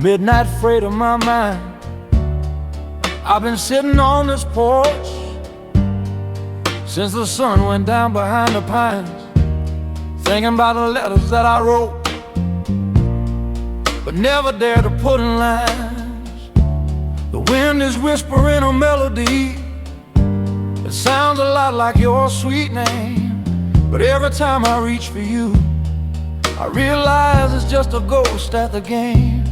midnight freight of my mind. I've been sitting on this porch since the sun went down behind the pines, thinking about the letters that I wrote but never dared to put in lines. The wind is whispering a melody that sounds a lot like your sweet name, but every time I reach for you, I realize it's just a ghost at the game.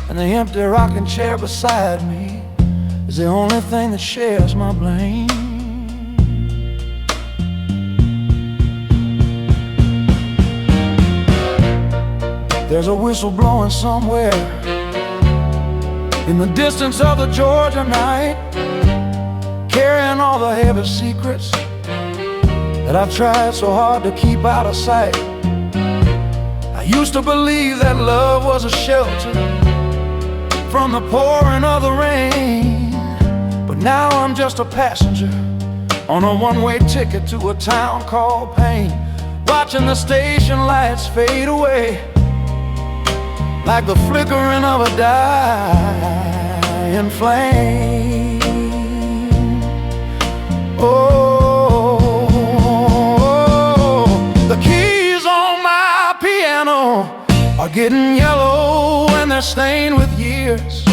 And the empty rocking chair beside me is the only thing that shares my blame. There's a whistle blowing somewhere in the distance of the Georgia night, carrying all the heavy secrets that I've tried so hard to keep out of sight. I used to believe that love was a shelter from the pouring of the rain, but now I'm just a passenger on a one-way ticket to a town called pain, watching the station lights fade away like the flickering of a dying flame. Oh, the keys on my piano are getting yellow and they're stained with years.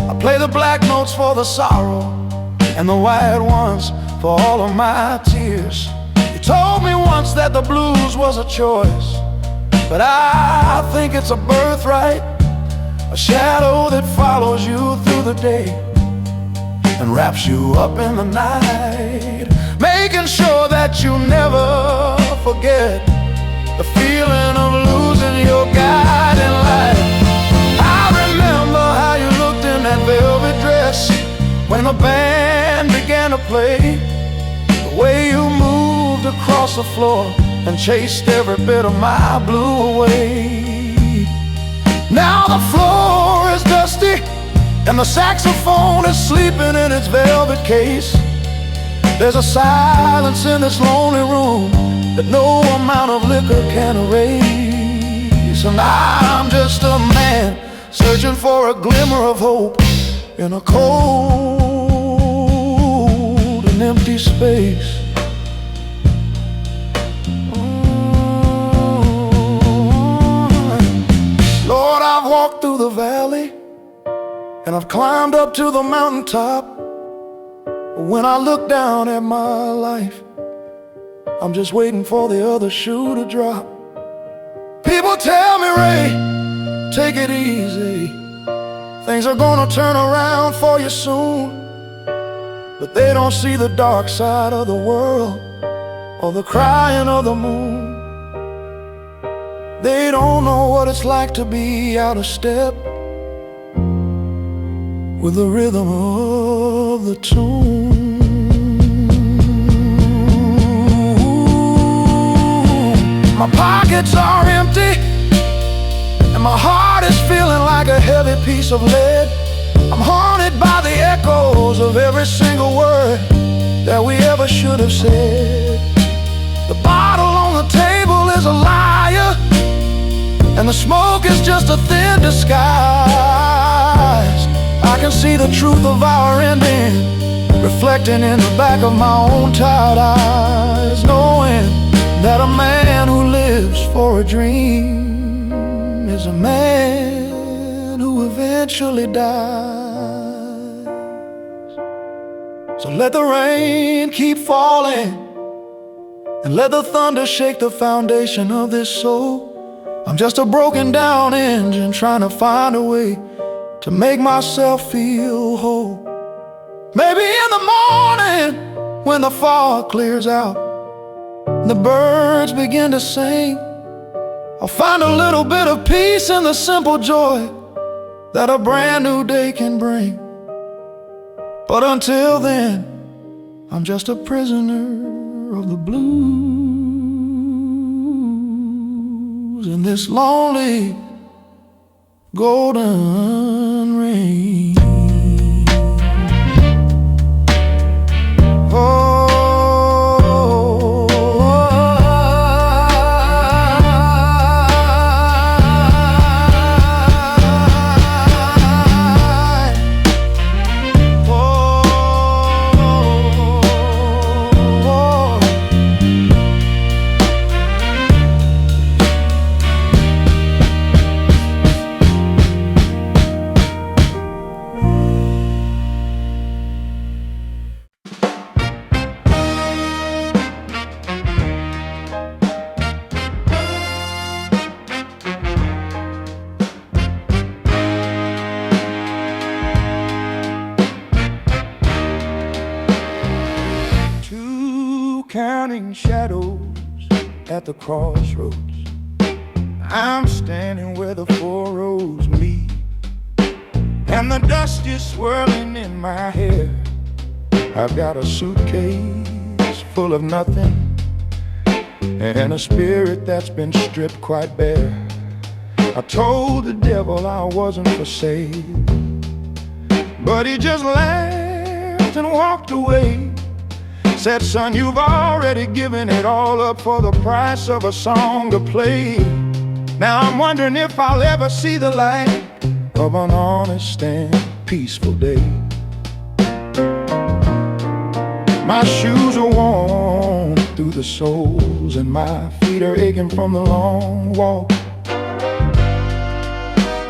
I play the black notes for the sorrow and the white ones for all of my tears. You told me once that the blues was a choice, but I think it's a birthright, a shadow that follows you through the day and wraps you up in the night, making sure that you never forget the feeling of losing your guiding light. I remember how you looked in that velvet dress when the band began to play, the way you moved across the floor and chased every bit of my blue away. Now the floor is dusty and the saxophone is sleeping in its velvet case. There's a silence in this lonely room that no amount of liquor can erase. And I'm just a man searching for a glimmer of hope in a cold and empty space. Lord, I've walked through the valley and I've climbed up to the mountaintop. When I look down at my life, I'm just waiting for the other shoe to drop. People tell me, Ray, take it easy, things are gonna turn around for you soon. But they don't see the dark side of the world or the crying of the moon. They don't know what it's like to be out of step with the rhythm of the tune. My pockets are empty and my heart is feeling like a heavy piece of lead. I'm haunted by the echoes of every single word that we ever should have said. The bottle on the table is a liar, and the smoke is just a thin disguise. I can see the truth of our ending reflecting in the back of my own tired eyes, knowing that a man who lives for a dream is a man who eventually dies. So let the rain keep falling and let the thunder shake the foundation of this soul. I'm just a broken down engine trying to find a way to make myself feel whole. Maybe in the morning when the fog clears out and the birds begin to sing, I'll find a little bit of peace in the simple joy that a brand new day can bring. But until then, I'm just a prisoner of the blues in this lonely golden rain. at the crossroads. I'm standing where the four roads meet, and the dust is swirling in my hair. I've got a suitcase full of nothing, and a spirit that's been stripped quite bare. I told the devil I wasn't for sale, but he just laughed and walked away. Said, son, you've already given it all up for the price of a song to play. Now I'm wondering if I'll ever see the light of an honest and peaceful day. My shoes are worn through the soles, and my feet are aching from the long walk.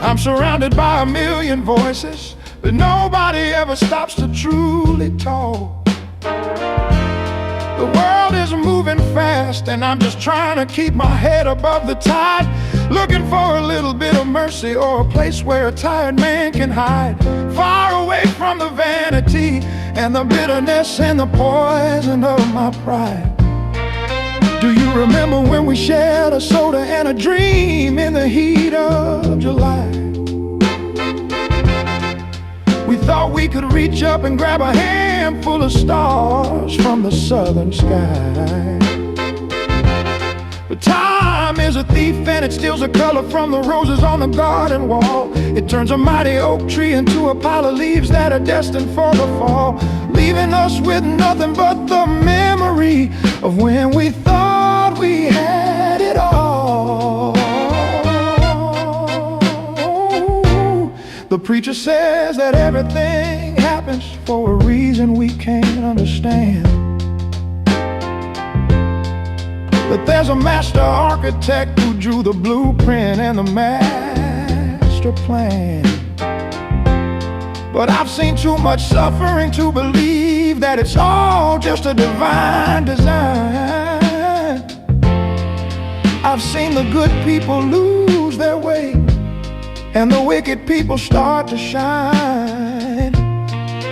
I'm surrounded by a million voices, but nobody ever stops to truly talk. The world is moving fast, and I'm just trying to keep my head above the tide, looking for a little bit of mercy or a place where a tired man can hide, far away from the vanity and the bitterness and the poison of my pride. Do you remember when we shared a soda and a dream in the heat of July? We thought we could reach up and grab a handful of stars from the southern sky. But time is a thief, and it steals the color from the roses on the garden wall. It turns a mighty oak tree into a pile of leaves that are destined for the fall, leaving us with nothing but the memory of when we thought we had it all. The preacher says that everything happens for a reason we can't understand, but there's a master architect who drew the blueprint and the master plan. But I've seen too much suffering to believe that it's all just a divine design. I've seen the good people lose their way, and the wicked people start to shine.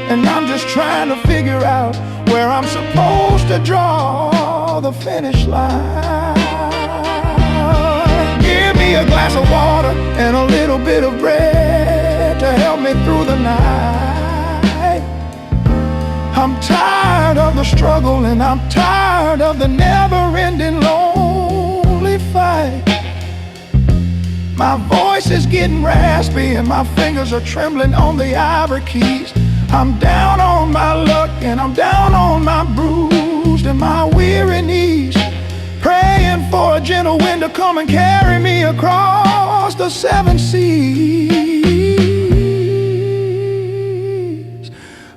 And I'm just trying to figure out where I'm supposed to draw the finish line. Give me a glass of water and a little bit of bread to help me through the night. I'm tired of the struggle, and I'm tired of the never-ending lonely fight. My voice is getting raspy, and my fingers are trembling on the ivory keys. I'm down on my luck, and I'm down on my bruised and my weary knees, praying for a gentle wind to come and carry me across the seven seas.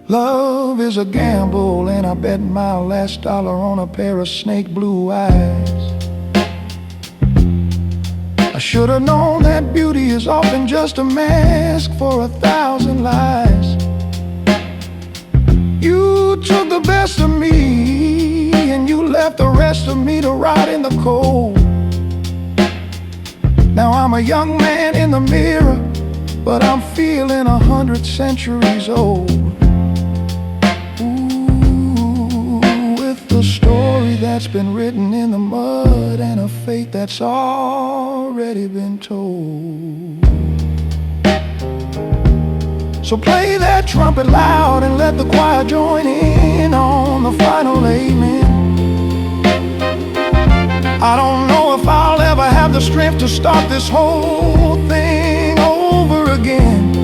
Love is a gamble, and I bet my last dollar on a pair of snake blue eyes. I should have known that beauty is often just a mask for 1,000 lies. You took the best of me, and you left the rest of me to rot in the cold. Now I'm a young man in the mirror, but I'm feeling 100 centuries old. Ooh, with a story that's been written in the mud, and a fate that's already been told. So play that trumpet loud and let the choir join in on the final amen. I don't know if I'll ever have the strength to start this whole thing over again.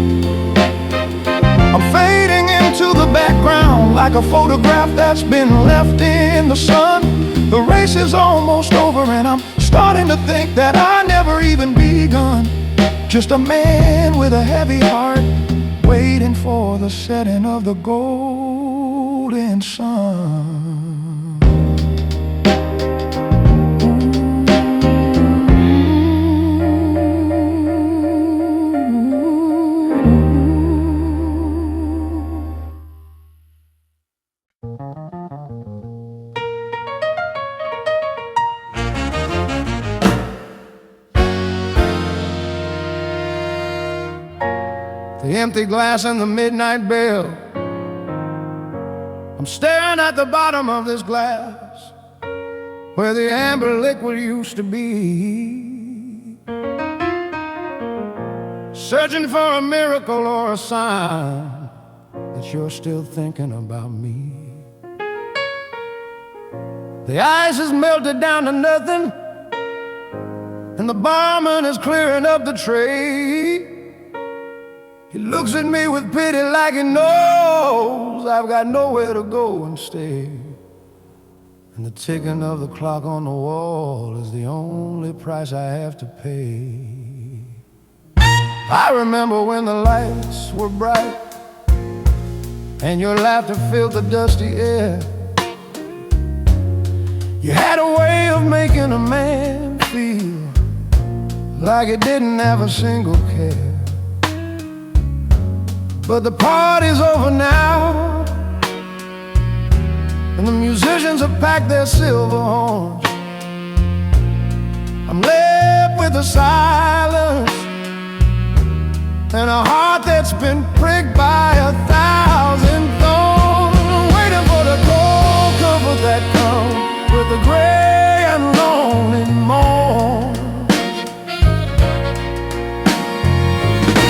I'm fading into the background like a photograph that's been left in the sun. The race is almost over, and I'm starting to think that I never even begun. Just a man with a heavy heart, waiting for the setting of the golden sun. The empty glass and the midnight bell. I'm staring at the bottom of this glass. where the amber liquid used to be, searching for a miracle or a sign that you're still thinking about me. The ice has melted down to nothing, and the barman is clearing up the tray. He looks at me with pity like he knows I've got nowhere to go and stay. And the ticking of the clock on the wall is the only price I have to pay. I remember when the lights were bright and your laughter filled the dusty air. You had a way of making a man feel like he didn't have a single care. But the party's over now, and the musicians have packed their silver horns. I'm left with the silence and a heart that's been pricked by 1,000 thorns, waiting for the cold comfort that comes with the gray and lonely morn.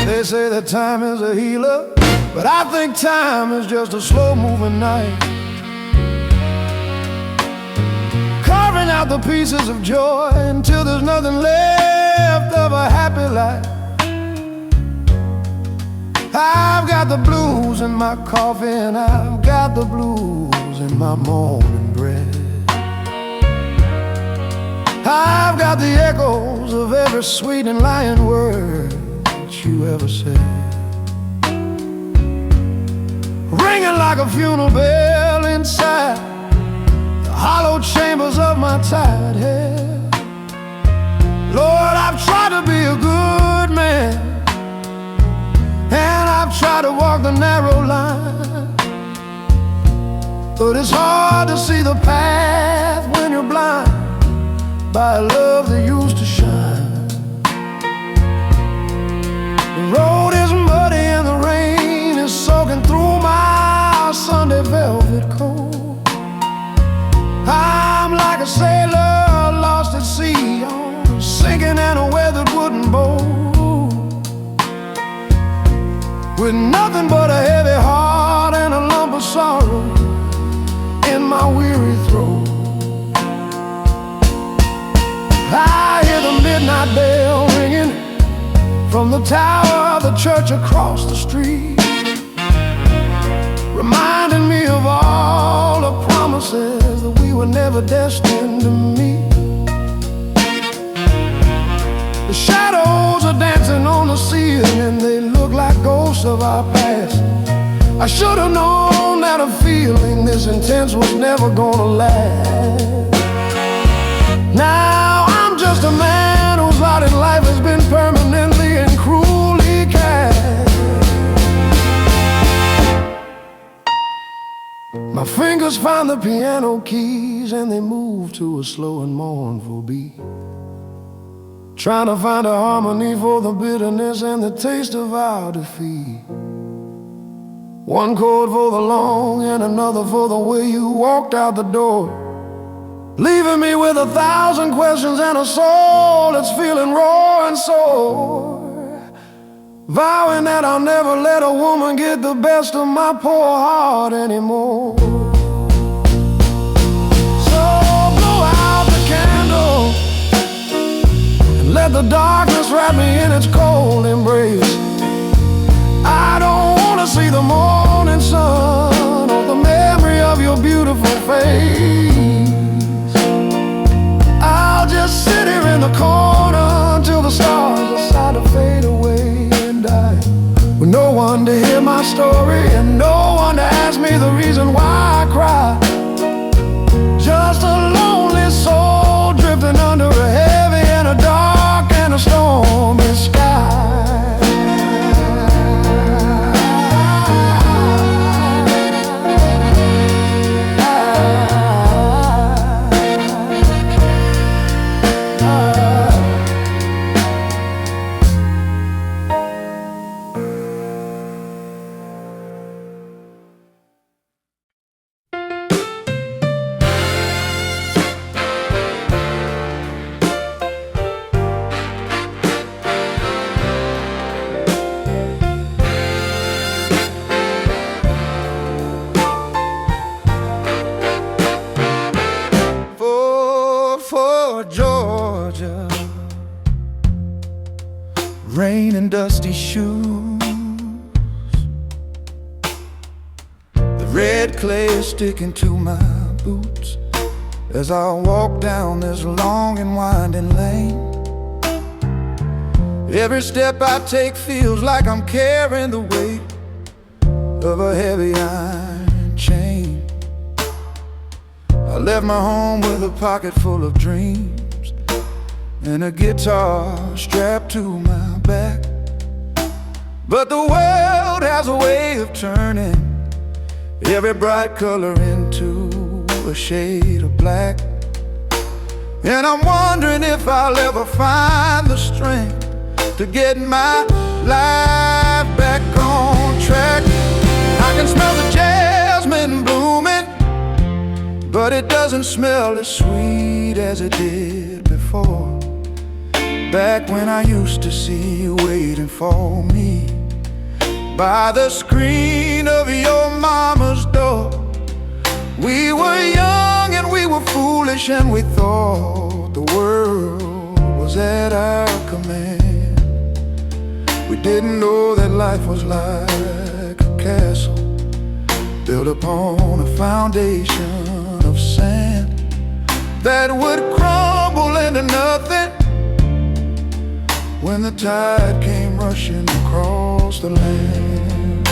They say that time is a healer, but I think time is just a slow-moving knife, carving out the pieces of joy until there's nothing left of a happy life. I've got the blues in my coffee, and I've got the blues in my morning bread. I've got the echoes of every sweet and lying word that you ever said, ringing like a funeral bell inside the hollow chambers of my tired head. Lord, I've tried to be a good man, and I've tried to walk the narrow line, but it's hard to see the path when you're blind by a love that used to shine. The road is muddy and the rain is soaking through my Sunday velvet coat. I'm like a sailor lost at sea, sinking in a weathered wooden boat, with nothing but a heavy heart and a lump of sorrow in my weary throat. I hear the midnight bell ringing from the tower of the church across the street, reminding me of all the promises that we were never destined to meet. The shadows are dancing on the ceiling, and they look like ghosts of our past. I should have known that a feeling this intense was never gonna last. Now I'm just a man whose lot in life has been permanently and cruelly cast. My fingers find the piano keys, and they move to a slow and mournful beat, trying to find a harmony for the bitterness and the taste of our defeat. One chord for the long and another for the way you walked out the door, leaving me with 1,000 questions and a soul that's feeling raw and sore, vowing that I'll never let a woman get the best of my poor heart anymore. So blow out the candle and let the darkness wrap me in its cold embrace. I don't want to see the morning sun or the memory of your beautiful face. I'll just sit here in the corner until the stars decide to fade away and die, with no one to hear my story and no one to ask me the reason why I cry. Just a lonely soul drifting under a heavy and a dark and a stormy sky. rain and dusty shoes. The red clay is sticking to my boots as I walk down this long and winding lane. Every step I take feels like I'm carrying the weight of a heavy iron chain. I left my home with a pocket full of dreams and a guitar strapped to my back. But the world has a way of turning every bright color into a shade of black. And I'm wondering if I'll ever find the strength to get my life back on track. I can smell the jasmine blooming, but it doesn't smell as sweet as it did before. Back when I used to see you waiting for me by the screen of your mama's door. We were young and we were foolish, and we thought the world was at our command. We didn't know that life was like a castle built upon a foundation of sand that would crumble into nothing when the tide came rushing across the land.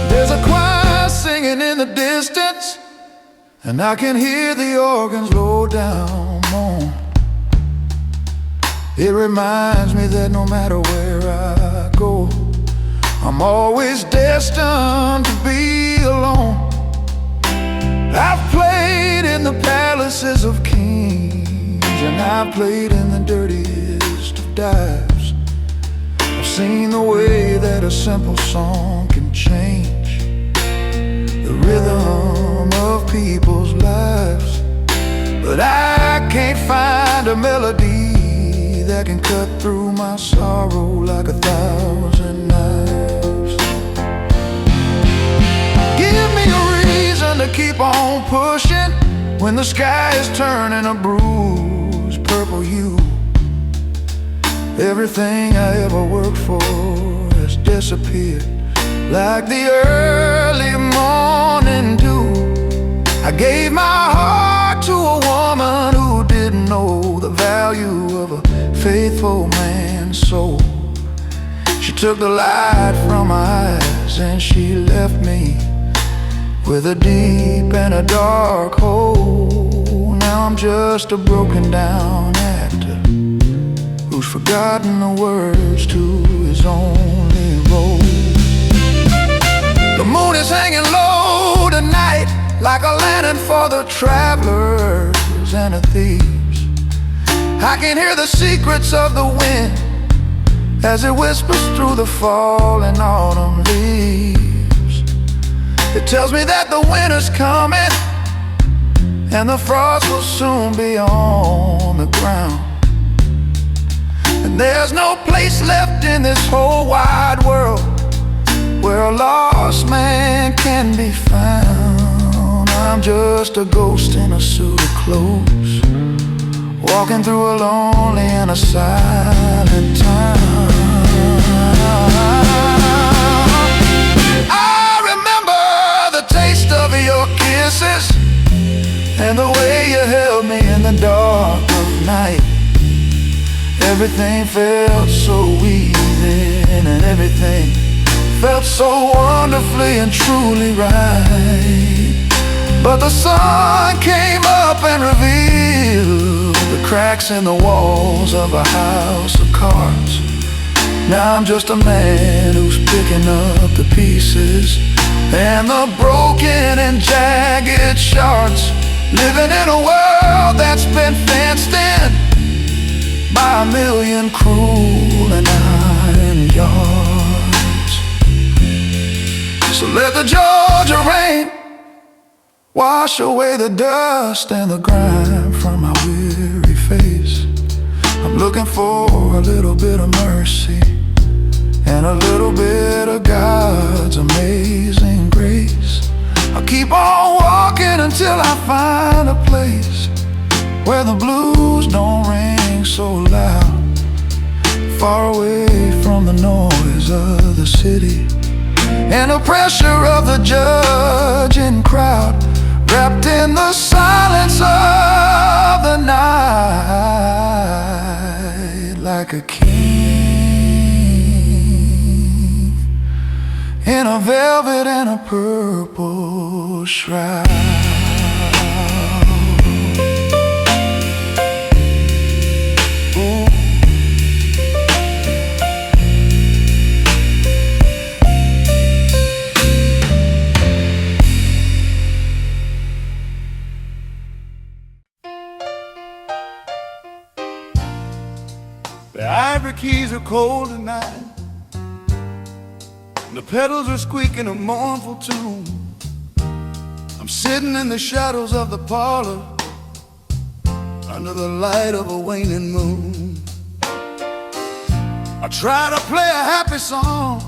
There's a choir singing in the distance, and I can hear the organs low down moan. It reminds me that no matter where I go, I'm always destined to be alone. I've played in the palaces of kings, and I've played in the dirtiest of dives. I've seen the way that a simple song can change the rhythm of people's lives. But I can't find a melody that can cut through my sorrow like 1,000 knives. Give me a reason to keep on pushing when the sky is turning a bruised purple hue. Everything I ever worked for has disappeared like the early morning dew. I gave my heart to a woman who didn't know the value of a faithful man's soul. She took the light from my eyes and she left me with a deep and a dark hole. Now I'm just a broken down actor who's forgotten the words to his only role. The moon is hanging low tonight like a lantern for the travelers and the thieves. I can hear the secrets of the wind as it whispers through the falling autumn leaves. It tells me that the winter's coming and the frost will soon be on the ground. And there's no place left in this whole wide world where a lost man can be found. I'm just a ghost in a suit of clothes, walking through a lonely and a silent town. I remember the taste of your kisses and the way you held me in the dark of night. Everything felt so easy and everything felt so wonderfully and truly right. But the sun came up and revealed the cracks in the walls of a house of cards. Now I'm just a man who's picking up the pieces and the broken and jagged shards, living in a world that's been fenced in by a million cruel and iron yards. So let the Georgia rain wash away the dust and the grime from my weary face. I'm looking for a little bit of mercy and a little bit of God's amazing grace. I'll keep on walking until I find a place where the blues don't ring so loud far away from the noise of the city and the pressure of the judging crowd, wrapped in the silence of the night, like a king in a velvet and a purple shroud. The ivory keys are cold tonight, and the pedals are squeaking a mournful tune. I'm sitting in the shadows of the parlor, under the light of a waning moon. I try to play a happy song,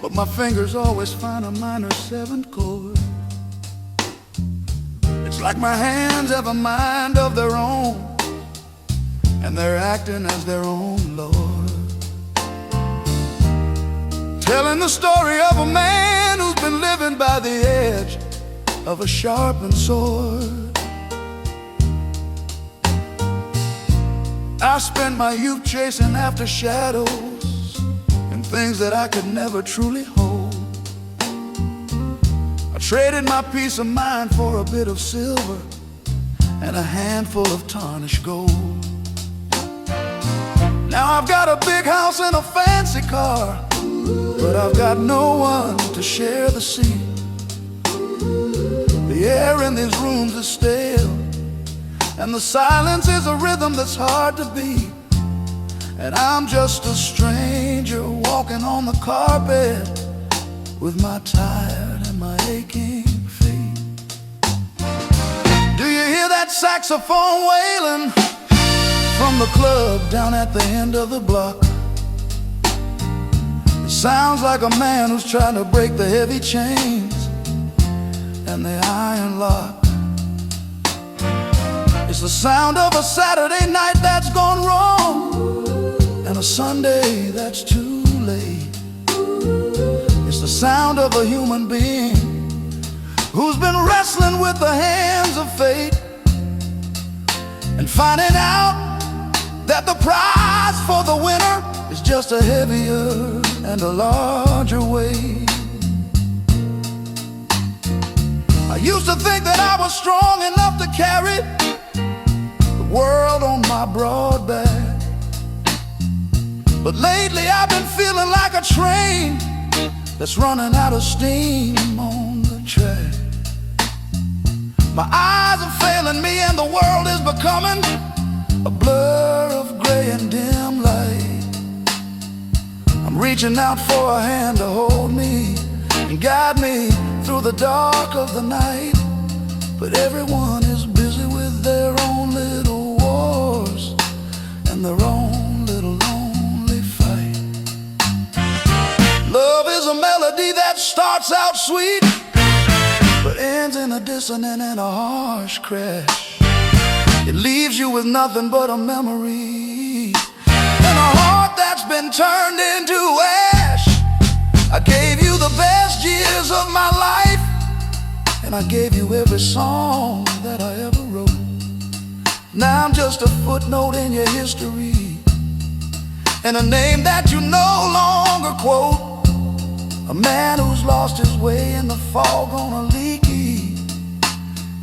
but my fingers always find a minor seventh chord. It's like my hands have a mind of their own, and they're acting as their own Lord, telling the story of a man who's been living by the edge of a sharpened sword. I spent my youth chasing after shadows and things that I could never truly hold. I traded my peace of mind for a bit of silver and a handful of tarnished gold. Now I've got a big house and a fancy car, but I've got no one to share the seat. The air in these rooms is stale, and the silence is a rhythm that's hard to beat. And I'm just a stranger walking on the carpet with my tired and my aching feet. Do you hear that saxophone wailing from the club down at the end of the block? It sounds like a man who's trying to break the heavy chains and the iron lock. It's the sound of a Saturday night that's gone wrong and a Sunday that's too late. It's the sound of a human being who's been wrestling with the hands of fate and finding out that the prize for the winner is just a heavier and a larger weight. I used to think that I was strong enough to carry the world on my broad back, but lately I've been feeling like a train that's running out of steam on the track. My eyes are failing me and the world is becoming a blur of gray and dim light. I'm reaching out for a hand to hold me and guide me through the dark of the night, but everyone is busy with their own little wars and their own little lonely fight. Love is a melody that starts out sweet but ends in a dissonant and a harsh crash. It leaves you with nothing but a memory and a heart that's been turned into ash. I gave you the best years of my life, and I gave you every song that I ever wrote. Now I'm just a footnote in your history and a name that you no longer quote. A man who's lost his way in the fog on a leaky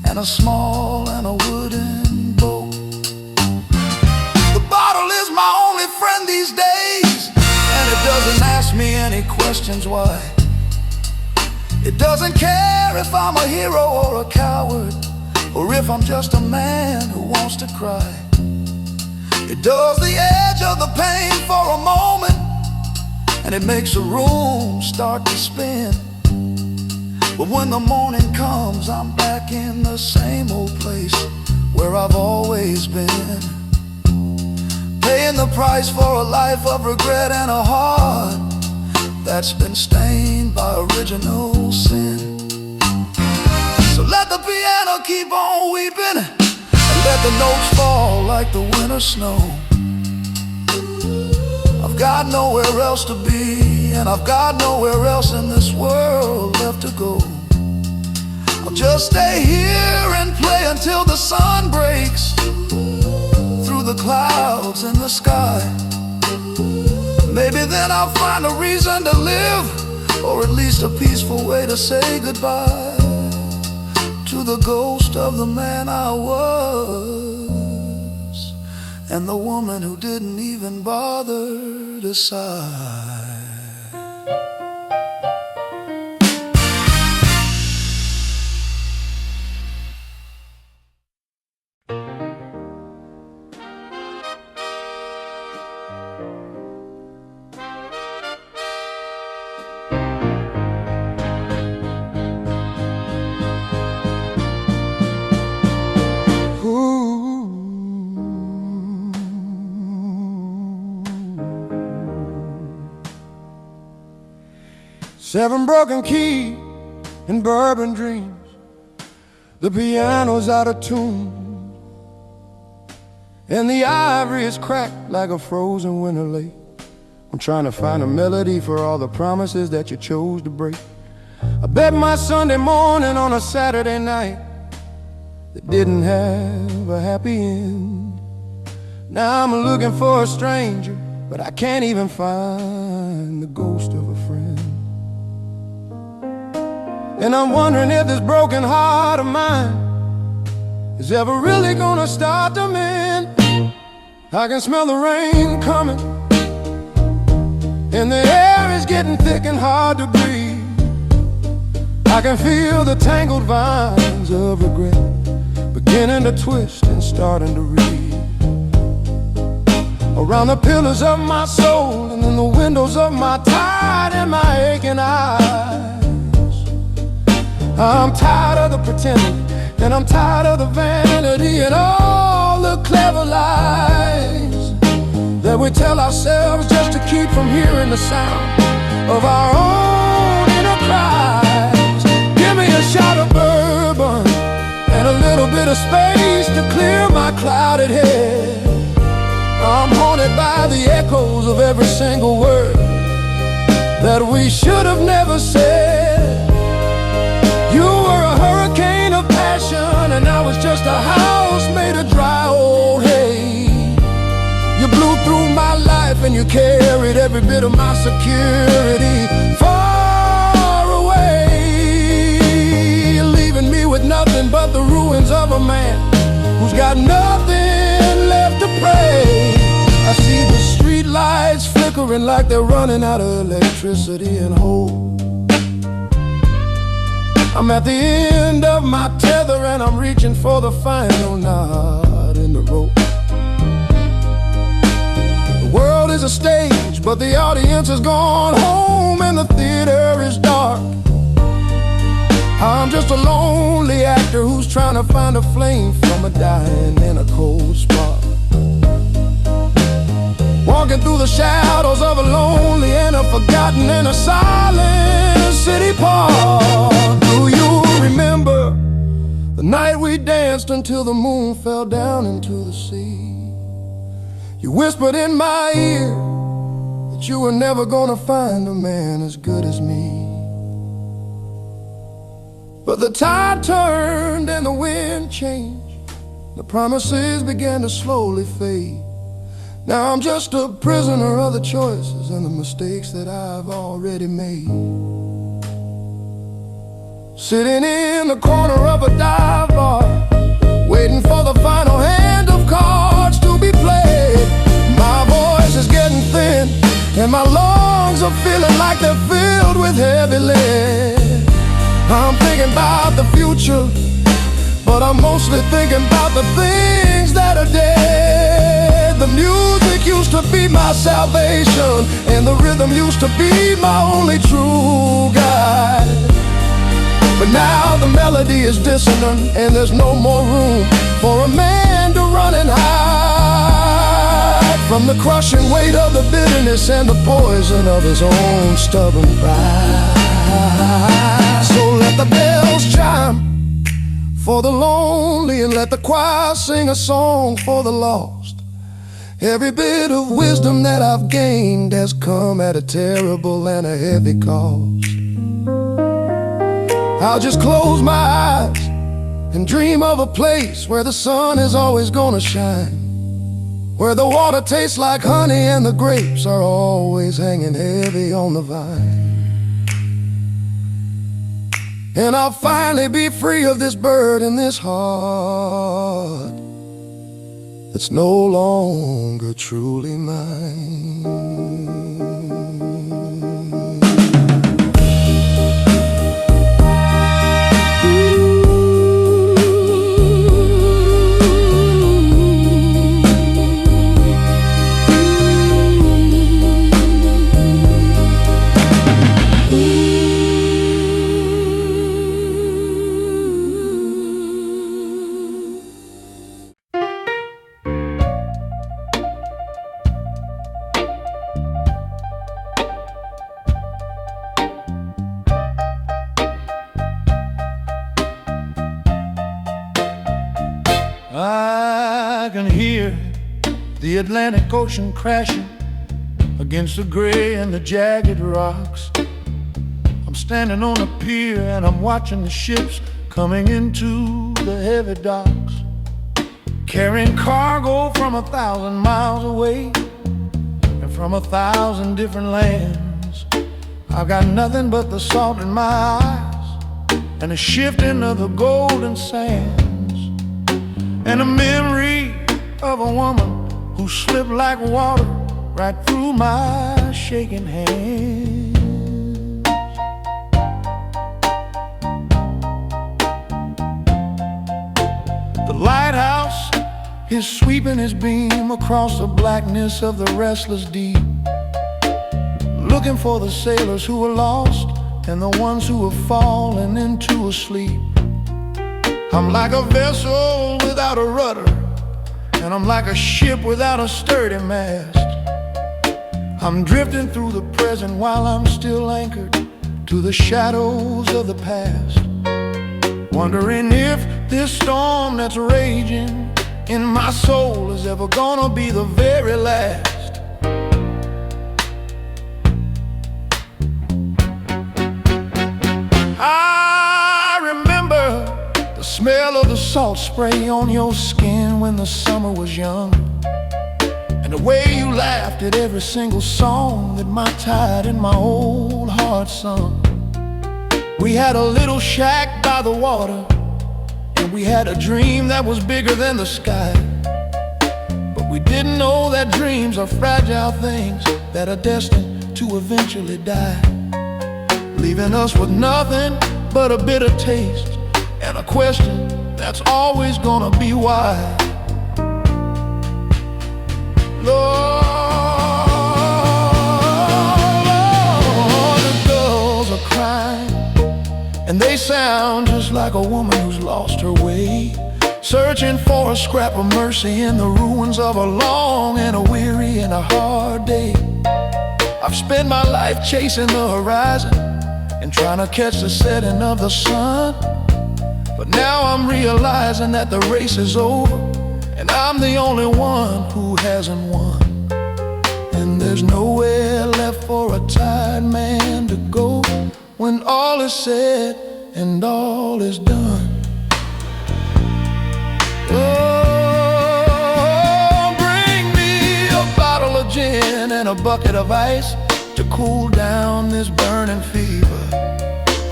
and a small and a wooden boat. The bottle is my only friend these days, and it doesn't ask me any questions why. It doesn't care if I'm a hero or a coward, or if I'm just a man who wants to cry. It dulls the edge of the pain for a moment, and it makes the room start to spin. But when the morning comes, I'm back in the same old place where I've always been, paying the price for a life of regret and a heart that's been stained by original sin. So let the piano keep on weeping and let the notes fall like the winter snow. got nowhere else to be, and I've got nowhere else in this world left to go. I'll just stay here and play until the sun breaks through the clouds in the sky. Maybe then I'll find a reason to live, or at least a peaceful way to say goodbye to the ghost of the man I was, and the woman who didn't even bother to sigh. Seven broken keys and bourbon dreams. The piano's out of tune, and the ivory is cracked like a frozen winter lake. I'm trying to find a melody for all the promises that you chose to break. I bet my Sunday morning on a Saturday night that didn't have a happy end. Now I'm looking for a stranger, but I can't even find the ghost of a friend. And I'm wondering if this broken heart of mine is ever really gonna start to mend. I can smell the rain coming, and the air is getting thick and hard to breathe. I can feel the tangled vines of regret beginning to twist and starting to wreathe around the pillars of my soul, and in the windows of my tired and my aching eyes. I'm tired of the pretending, and I'm tired of the vanity and all the clever lies that we tell ourselves just to keep from hearing the sound of our own inner cries. Give me a shot of bourbon and a little bit of space to clear my clouded head. I'm haunted by the echoes of every single word that we should have never said. You were a hurricane of passion, and I was just a house made of dry old hay. You blew through my life, and you carried every bit of my security far away, leaving me with nothing but the ruins of a man who's got nothing left to pray. I see the street lights flickering like they're running out of electricity and hope. I'm at the end of my tether, and I'm reaching for the final knot in the rope. The world is a stage, but the audience has gone home, and the theater is dark. I'm just a lonely actor who's trying to find a flame from a dying in a cold spot. Walking through the shadows of a lonely and a forgotten and a silent city park. Do you remember the night we danced until the moon fell down into the sea? You whispered in my ear that you were never gonna find a man as good as me. But the tide turned and the wind changed. The promises began to slowly fade. Now I'm just a prisoner of the choices and the mistakes that I've already made. Sitting in the corner of a dive bar, waiting for the final hand of cards to be played. My voice is getting thin, and my lungs are feeling like they're filled with heavy lead. I'm thinking about the future, but I'm mostly thinking about the things that are dead. The music used to be my salvation, and the rhythm used to be my only true guide. But now the melody is dissonant, and there's no more room for a man to run and hide from the crushing weight of the bitterness and the poison of his own stubborn pride. So let the bells chime for the lonely, and let the choir sing a song for the lost, Every bit of wisdom that I've gained has come at a terrible and a heavy cost. I'll just close my eyes and dream of a place where the sun is always gonna shine, where the water tastes like honey and the grapes are always hanging heavy on the vine. And I'll finally be free of this burden, this heart that's no longer truly mine. I can hear the Atlantic Ocean crashing against the gray and the jagged rocks. I'm standing on a pier and I'm watching the ships coming into the heavy docks, carrying cargo from 1,000 miles away and from 1,000 different lands. I've got nothing but the salt in my eyes and the shifting of the golden sands, and a memory of a woman who slipped like water right through my shaking hands. The lighthouse is sweeping its beam across the blackness of the restless deep, looking for the sailors who are lost and the ones who have fallen into a sleep. I'm like a vessel without a rudder, and I'm like a ship without a sturdy mast. I'm drifting through the present while I'm still anchored to the shadows of the past, wondering if this storm that's raging in my soul is ever gonna be the very last. Smell of the salt spray on your skin when the summer was young, and the way you laughed at every single song that my tide and my old heart sung. We had a little shack by the water, and we had a dream that was bigger than the sky. But we didn't know that dreams are fragile things that are destined to eventually die, leaving us with nothing but a bitter taste and a question that's always gonna be why. Lord, the gulls are crying, and they sound just like a woman who's lost her way, searching for a scrap of mercy in the ruins of a long and a weary and a hard day. I've spent my life chasing the horizon and trying to catch the setting of the sun, but now I'm realizing that the race is over, and I'm the only one who hasn't won. And there's nowhere left for a tired man to go when all is said and all is done. Oh, bring me a bottle of gin and a bucket of ice to cool down this burning fever.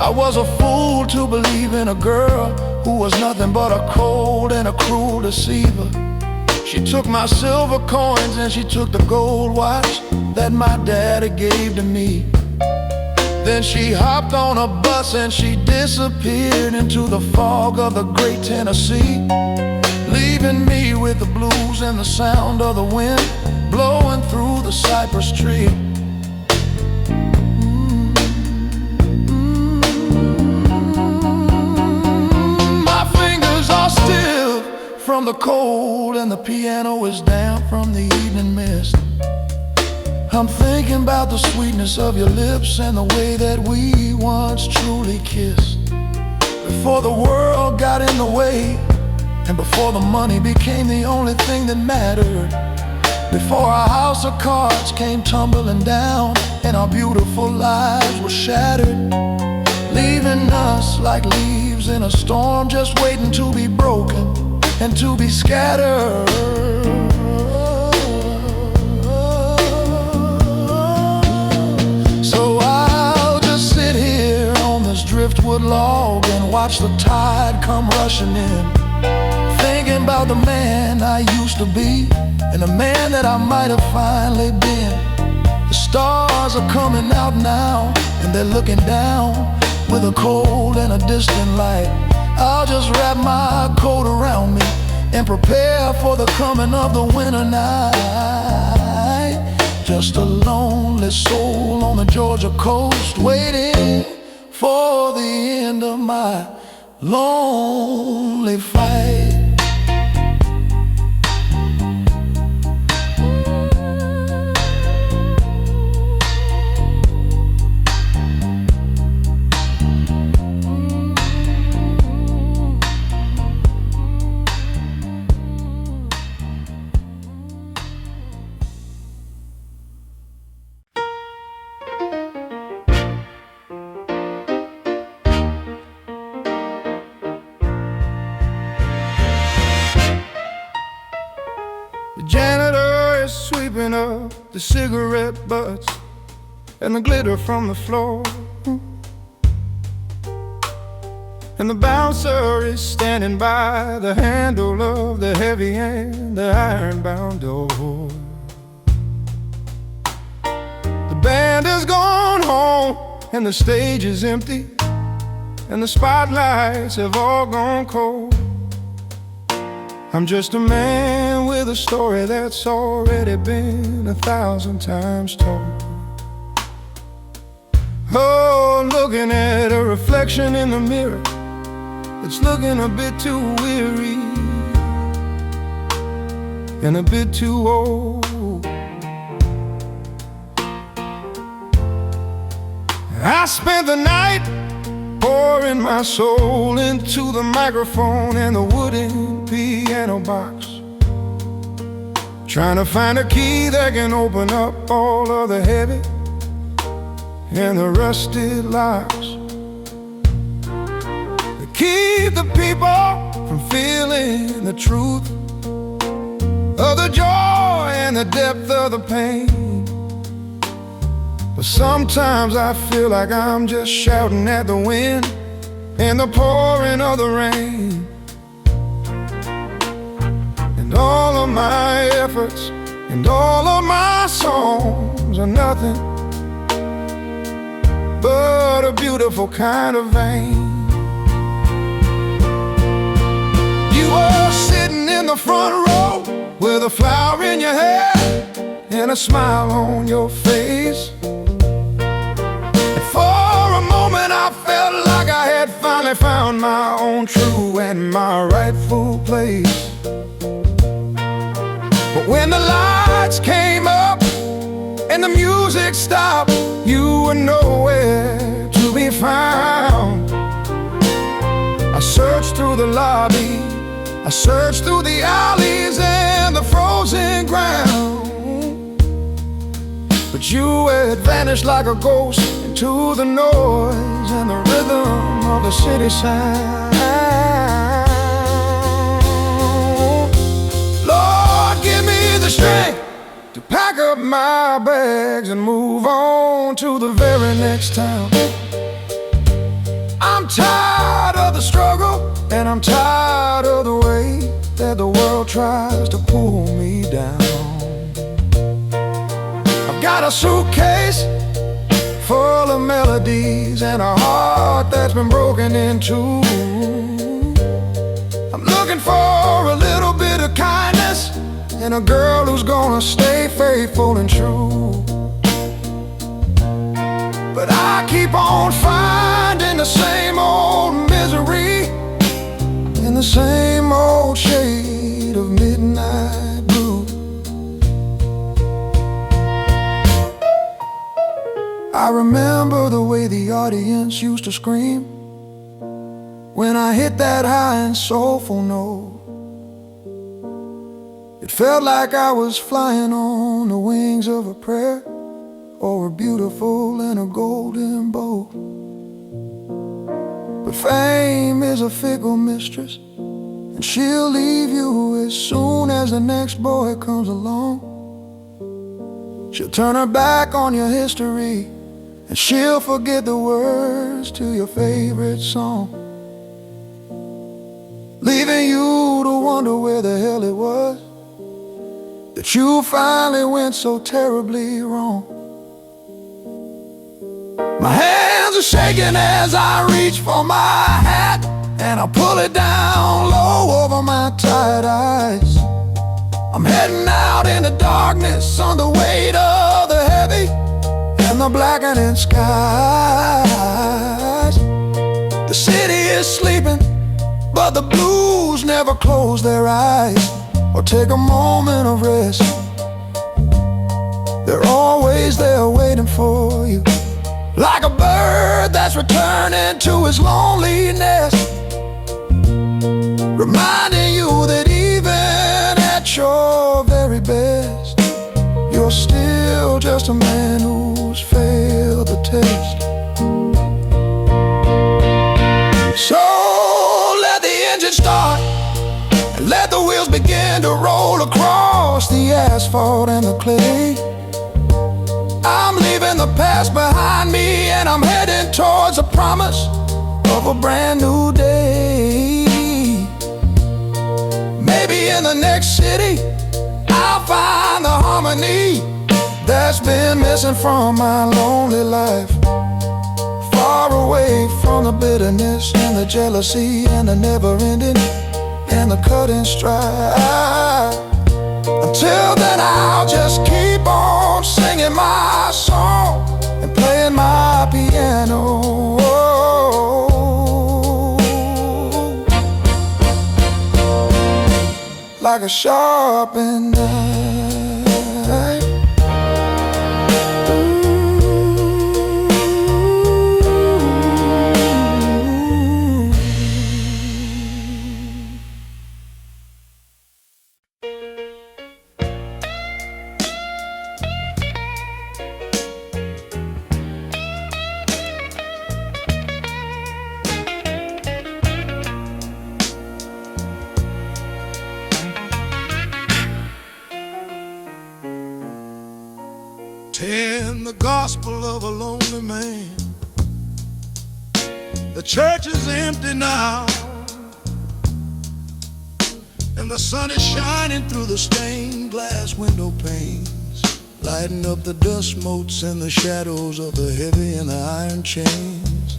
I was a fool to believe in a girl who was nothing but a cold and a cruel deceiver. She took my silver coins and she took the gold watch that my daddy gave to me. Then she hopped on a bus and she disappeared into the fog of the great Tennessee, leaving me with the blues and the sound of the wind blowing through the cypress tree. Still from the cold, and the piano is damp from the evening mist. I'm thinking about the sweetness of your lips and the way that we once truly kissed, before the world got in the way and before the money became the only thing that mattered. Before our house of cards came tumbling down and our beautiful lives were shattered, leaving us like leaves in a storm, just waiting to be broken and to be scattered. So I'll just sit here on this driftwood log and watch the tide come rushing in, thinking about the man I used to be and the man that I might have finally been. The stars are coming out now and they're looking down with a cold and a distant light. I'll just wrap my coat around me and prepare for the coming of the winter night. Just a lonely soul on the Georgia coast, waiting for the end of my lonely fight. The janitor is sweeping up the cigarette butts and the glitter from the floor, and the bouncer is standing by the handle of the heavy and the iron-bound door. The band has gone home and the stage is empty and the spotlights have all gone cold. I'm just a man with a story that's already been 1,000 times told. Oh, looking at a reflection in the mirror, it's looking a bit too weary and a bit too old. I spent the night pouring my soul into the microphone and the wooden piano box, trying to find a key that can open up all of the heavy and the rusted locks, to keep the people from feeling the truth of the joy and the depth of the pain. But sometimes I feel like I'm just shouting at the wind and the pouring of the rain. And all of my efforts and all of my songs are nothing but a beautiful kind of vain. You were sitting in the front row with a flower in your hair and a smile on your face. For a moment I felt like I had finally found my own true and my rightful place. But when the lights came up and the music stopped, you were nowhere to be found. I searched through the lobby, I searched through the alleys and the frozen ground, but you had vanished like a ghost into the noise and the rhythm of the city sound. Lord, give me the strength to pack up my bags and move on to the very next town. I'm tired of the struggle and I'm tired of the way that the world tries to pull me down. I've got a suitcase full of melodies and a heart that's been broken in two. I'm looking for a little bit of kindness and a girl who's gonna stay faithful and true. But I keep on finding the same old misery in the same old shade of midnight blue. I remember the way the audience used to scream when I hit that high and soulful note. It felt like I was flying on the wings of a prayer, or a beautiful in a golden bow. But fame is a fickle mistress, and she'll leave you as soon as the next boy comes along. She'll turn her back on your history, and she'll forget the words to your favorite song, leaving you to wonder where the hell it was that you finally went so terribly wrong. My hands are shaking as I reach for my hat, and I pull it down low over my tired eyes. I'm heading out in the darkness on the weight of the heavy and the blackening skies. The city is sleeping, but the blues never close their eyes or take a moment of rest. They're always there waiting for you, like a bird that's returning to his lonely nest, reminding you that even at your very best, you're still just a man who's failed the test. So let the engine start, and let the wheels begin to roll across the asphalt and the clay. I'm leaving the past behind me, and I'm heading towards the promise of a brand new day. Maybe in the next city I'll find the harmony that's been missing from my lonely life, far away from the bitterness and the jealousy and the never-ending and the cutting strife. Until then I'll just keep on singing my song and playing my piano, like a sharpened knife. In the gospel of a lonely man, the church is empty now, and the sun is shining through the stained glass window panes, lighting up the dust motes and the shadows of the heavy and the iron chains.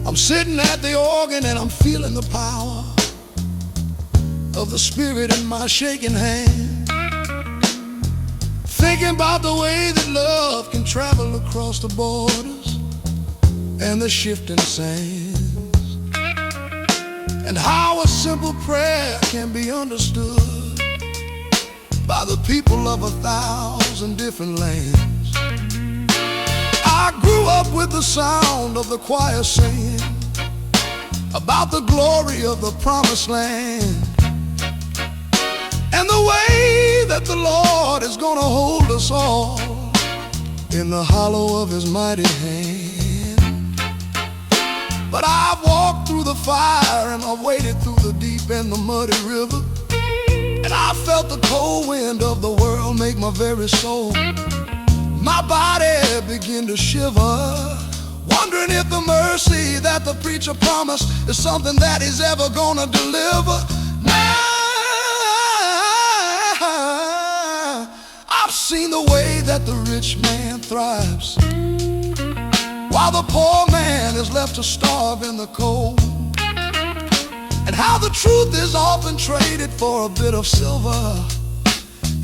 I'm sitting at the organ and I'm feeling the power of the Spirit in my shaking hand, thinking about the way that love can travel across the borders and the shifting sands, and how a simple prayer can be understood by the people of 1,000 different lands. I grew up with the sound of the choir singing about the glory of the promised land, and the way that the Lord is gonna hold us all in the hollow of His mighty hand. But I've walked through the fire and I've waded through the deep and the muddy river, and I felt the cold wind of the world make my very soul, my body begin to shiver, wondering if the mercy that the preacher promised is something that He's ever gonna deliver. Now I've seen the way that the rich man thrives, while the poor man is left to starve in the cold, and how the truth is often traded for a bit of silver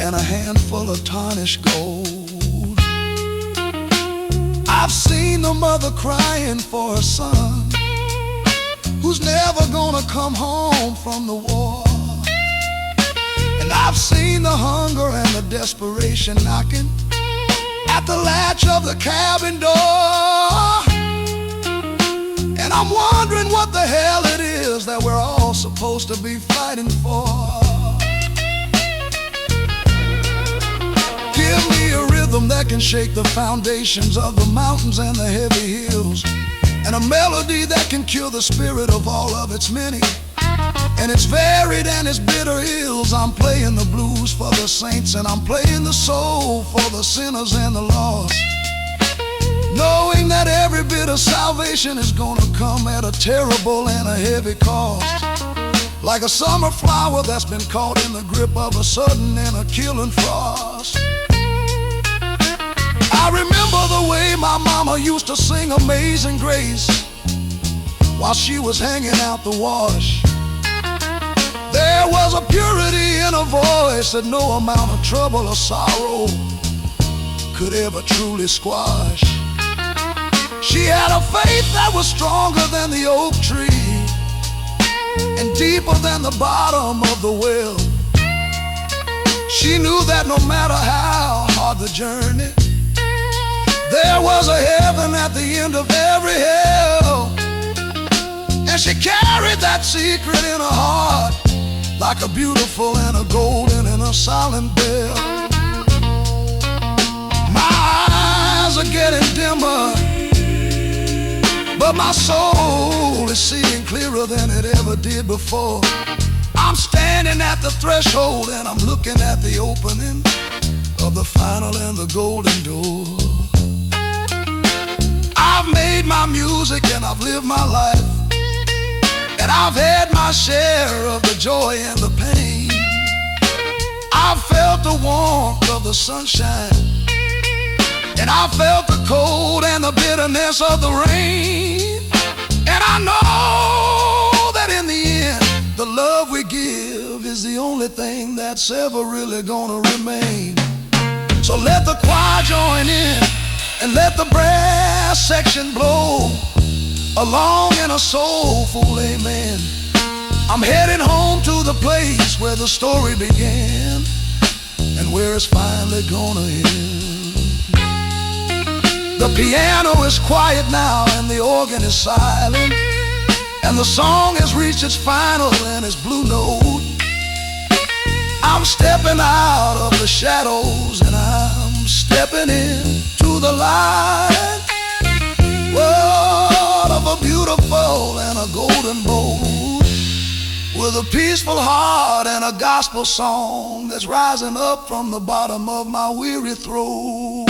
and a handful of tarnished gold. I've seen the mother crying for her son who's never gonna come home from the war, and I've seen the hunger and the desperation knocking at the latch of the cabin door, and I'm wondering what the hell it is that we're all supposed to be fighting for. rhythm that can shake the foundations of the mountains and the heavy hills, and a melody that can cure the spirit of all of its many. And it's varied and it's bitter ills. I'm playing the blues for the saints, and I'm playing the soul for the sinners and the lost, knowing that every bit of salvation is gonna come at a terrible and a heavy cost. Like a summer flower that's been caught in the grip of a sudden and a killing frost. I remember the way my mama used to sing Amazing Grace while she was hanging out the wash. There was a purity in her voice that no amount of trouble or sorrow could ever truly squash. She had a faith that was stronger than the oak tree and deeper than the bottom of the well. She knew that no matter how hard the journey, there was a heaven at the end of every hell. And she carried that secret in her heart like a beautiful and a golden and a silent bell. My eyes are getting dimmer, but my soul is seeing clearer than it ever did before. I'm standing at the threshold and I'm looking at the opening of the final and the golden door. I've made my music and I've lived my life, and I've had my share of the joy and the pain. I've felt the warmth of the sunshine, and I felt the cold and the bitterness of the rain. And I know that in the end, the love we give is the only thing that's ever really gonna remain. So let the choir join in and let the brass section blow along in a soulful amen. I'm heading home to the place where the story began and where it's finally gonna end. The piano is quiet now and the organ is silent, and the song has reached its final and its blue note. I'm stepping out of the shadows and I'm stepping into the light. World of a beautiful and a golden boat, with a peaceful heart and a gospel song that's rising up from the bottom of my weary throat.